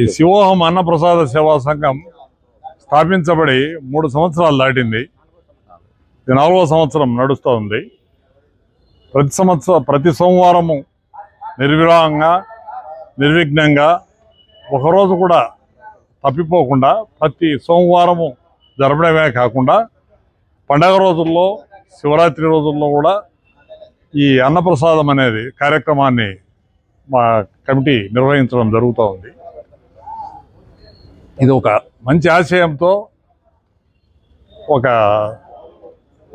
ఈ శివోహం అన్నప్రసాద సేవా సంఘం స్థాపించబడి 3 సంవత్సరాలు దాటింది. ఇది 4వ సంవత్సరం నడుస్తూ ఉంది. ప్రతి సోమవారము నిర్విరామంగా నిర్విఘ్నంగా ఒకరోజు కూడా తప్పిపోకుండా ప్రతి సోమవారము జరపడమే కాకుండా పండగ రోజుల్లో శివరాత్రి రోజుల్లో కూడా ఈ అన్నప్రసాదం అనేది కార్యక్రమాన్ని మా కమిటీ నిర్వహించడం జరుగుతూ ఉంది. ఇది ఒక మంచి ఆశయంతో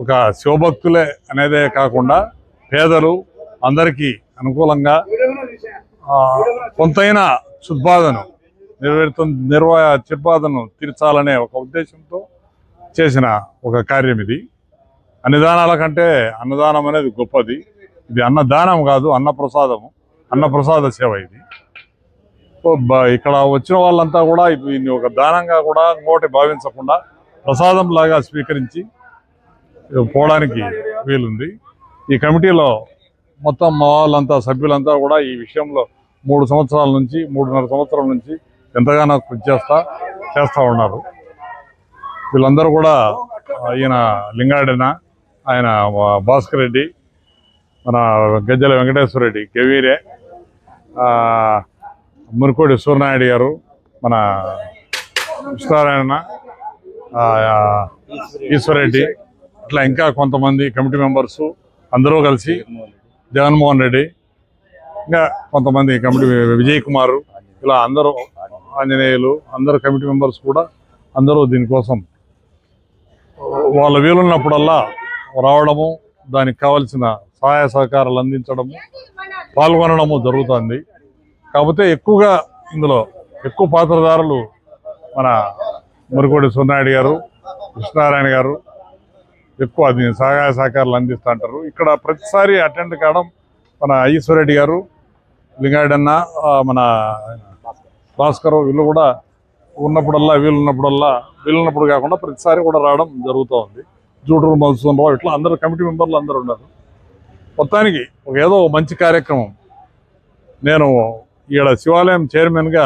ఒక శివభక్తులే అనేదే కాకుండా పేదలు అందరికీ అనుకూలంగా కొంతైనా చిత్బాధను చిత్బాధను తీర్చాలనే ఒక ఉద్దేశంతో చేసిన ఒక కార్యం ఇది. అన్నదానాల కంటే అన్నదానం అనేది గొప్పది. ఇది అన్నదానం కాదు, అన్నప్రసాద సేవ. ఇది ఇక్కడ వచ్చిన వాళ్ళంతా కూడా దీన్ని ఒక దానంగా కూడా ఇంకోటి భావించకుండా ప్రసాదం లాగా స్వీకరించి పోవడానికి వీలుంది. ఈ కమిటీలో మొత్తం మా వాళ్ళంతా సభ్యులంతా కూడా ఈ విషయంలో 3 సంవత్సరాల నుంచి 3.5 సంవత్సరాల నుంచి ఎంతగానో కృషి చేస్తూ ఉన్నారు. వీళ్ళందరూ కూడా ఈయన లింగాడన, ఆయన భాస్కర్ రెడ్డి, మన గజ్జల వెంకటేశ్వర రెడ్డి, గవీరే, మురికోడి సూర్యనాయుడు గారు, మన కృష్ణారాయణ, ఈశ్వరెడ్డి, అట్లా ఇంకా కొంతమంది కమిటీ మెంబర్సు అందరూ కలిసి, జగన్మోహన్ రెడ్డి, ఇంకా కొంతమంది కమిటీ విజయ్ కుమారు, ఇలా అందరూ ఆంజనేయులు, అందరు కమిటీ మెంబర్స్ కూడా అందరూ దీనికోసం వాళ్ళ వీలున్నప్పుడల్లా రావడము, దానికి కావలసిన సహాయ సహకారాలు అందించడము, పాల్గొనడము జరుగుతుంది. కాకపోతే ఎక్కువగా ఇందులో ఎక్కువ పాత్రధారులు మన మురికోడి సూర్యనాయుడు గారు, కృష్ణారాయణ గారు ఎక్కువ సహాయ సహకారాలు అందిస్తూ ఉంటారు. ఇక్కడ ప్రతిసారి అటెండ్ కావడం మన ఈశ్వరెడ్డి గారు, లింగాడన్న, మన భాస్కర్, వీళ్ళు కూడా వీలున్నప్పుడు కాకుండా ప్రతిసారి కూడా రావడం జరుగుతూ ఉంది. జూటూరు మధుసూదనరావు, ఇట్లా అందరూ కమిటీ మెంబర్లు అందరూ ఉన్నారు. మొత్తానికి ఏదో మంచి కార్యక్రమం. నేను ఈడ శివాలయం చైర్మన్గా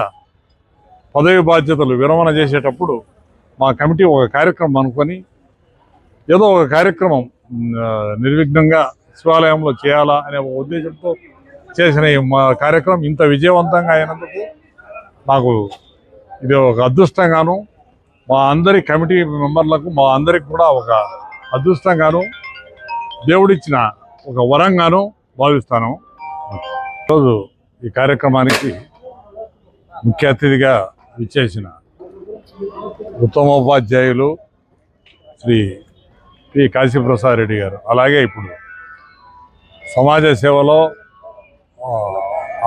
పదవి బాధ్యతలు విరమణ చేసేటప్పుడు మా కమిటీ ఒక కార్యక్రమం అనుకొని ఏదో ఒక కార్యక్రమం నిర్విఘ్నంగా శివాలయంలో చేయాలా అనే ఒక ఉద్దేశంతో చేసిన మా కార్యక్రమం ఇంత విజయవంతంగా అయినందుకు నాకు ఇది ఒక అదృష్టంగాను, మా అందరి కమిటీ మెంబర్లకు మా అందరికి కూడా ఒక అదృష్టంగాను, దేవుడిచ్చిన ఒక వరంగాను భావిస్తాను. ఈరోజు ఈ కార్యక్రమానికి ముఖ్య అతిథిగా విచ్చేసిన ఉత్తమోపాధ్యాయులు శ్రీ పి కాశీప్రసాద్ రెడ్డి గారు, అలాగే ఇప్పుడు సమాజ సేవలో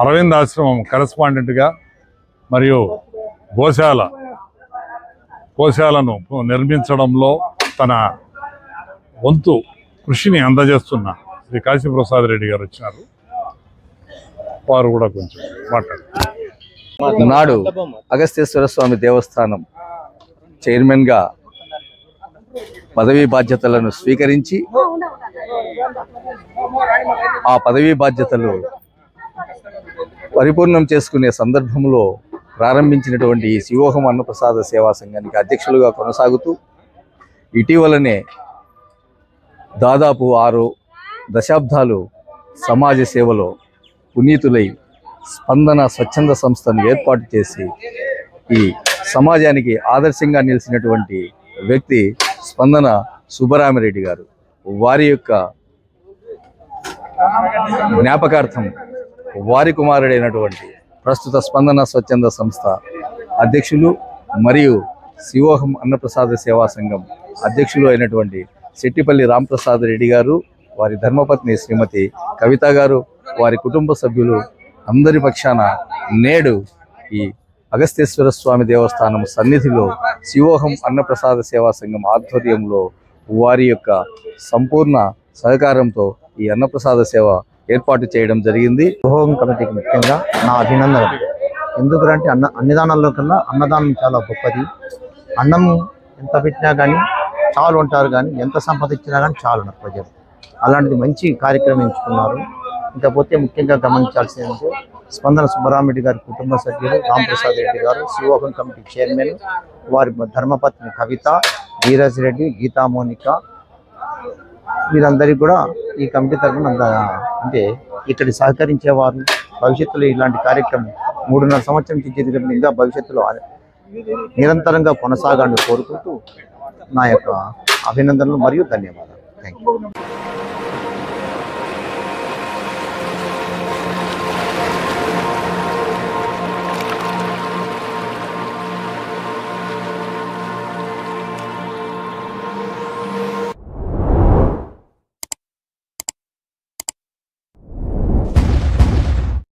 అరవింద్ ఆశ్రమం కరెస్పాండెంట్గా మరియు గోశాలను నిర్మించడంలో తన వంతు కృషిని అందజేస్తున్న శ్రీ కాశీప్రసాద్ రెడ్డి గారు వచ్చినారు. వారు కూడా కొంచెం మాట్లాడారు. నాడు అగస్తేశ్వర స్వామి దేవస్థానం చైర్మన్గా పదవీ బాధ్యతలను స్వీకరించి ఆ పదవీ బాధ్యతలు పరిపూర్ణం చేసుకునే సందర్భంలో ప్రారంభించినటువంటి ఈ శివోహం అన్నప్రసాద సేవా సంఘానికి అధ్యక్షులుగా కొనసాగుతూ ఇటీవలనే దాదాపు 6 దశాబ్దాలు సమాజ సేవలో పునీతులై స్పందన స్వచ్ఛంద సంస్థను ఏర్పాటు చేసి ఈ సమాజానికి ఆదర్శంగా నిలిచినటువంటి వ్యక్తి స్పందన సుబ్బరామిరెడ్డి గారు. వారి యొక్క జ్ఞాపకార్థం వారి కుమారుడైనటువంటి ప్రస్తుత స్పందన స్వచ్ఛంద సంస్థ అధ్యక్షులు మరియు శివోహం అన్నప్రసాద సేవా సంఘం అధ్యక్షులు అయినటువంటి శెట్టిపల్లి రాంప్రసాద్ రెడ్డి గారు, వారి ధర్మపత్ని శ్రీమతి కవిత గారు, వారి కుటుంబ సభ్యులు అందరి పక్షాన నేడు ఈ అగస్తేశ్వర స్వామి దేవస్థానం సన్నిధిలో శివోహం అన్నప్రసాద సేవా సంఘం ఆధ్వర్యంలో వారి యొక్క సంపూర్ణ సహకారంతో ఈ అన్నప్రసాద సేవ ఏర్పాటు చేయడం జరిగింది. శివోహం కమిటీకి ముఖ్యంగా నా అభినందనలు. ఎందుకంటే అన్నదానాల్లో కన్నా అన్నదానం చాలా గొప్పది. అన్నం ఎంత పెట్టినా కానీ చాలు అంటారు, కానీ ఎంత సంపాదించినా కానీ చాలు అన్నారు ప్రజలు. అలాంటిది మంచి కార్యక్రమం ఎంచుకున్నారు. ఇంకపోతే ముఖ్యంగా గమనించాల్సింది స్పందన సుబ్బరామరెడ్డి గారి కుటుంబ సభ్యులు, రాంప్రసాద్ రెడ్డి గారు, శివోహం కమిటీ చైర్మన్, వారి ధర్మపత్ని కవిత, ధీరజ్ రెడ్డి, గీతా మోనిక, వీరందరికీ కూడా ఈ కమిటీ తరఫున అంటే ఇక్కడ సహకరించేవారు. భవిష్యత్తులో ఇలాంటి కార్యక్రమం 3.5 సంవత్సరం నుంచి జరిగిన ఇంకా భవిష్యత్తులో నిరంతరంగా కొనసాగాలని కోరుకుంటూ నా యొక్క అభినందనలు మరియు ధన్యవాదాలు. Thank you.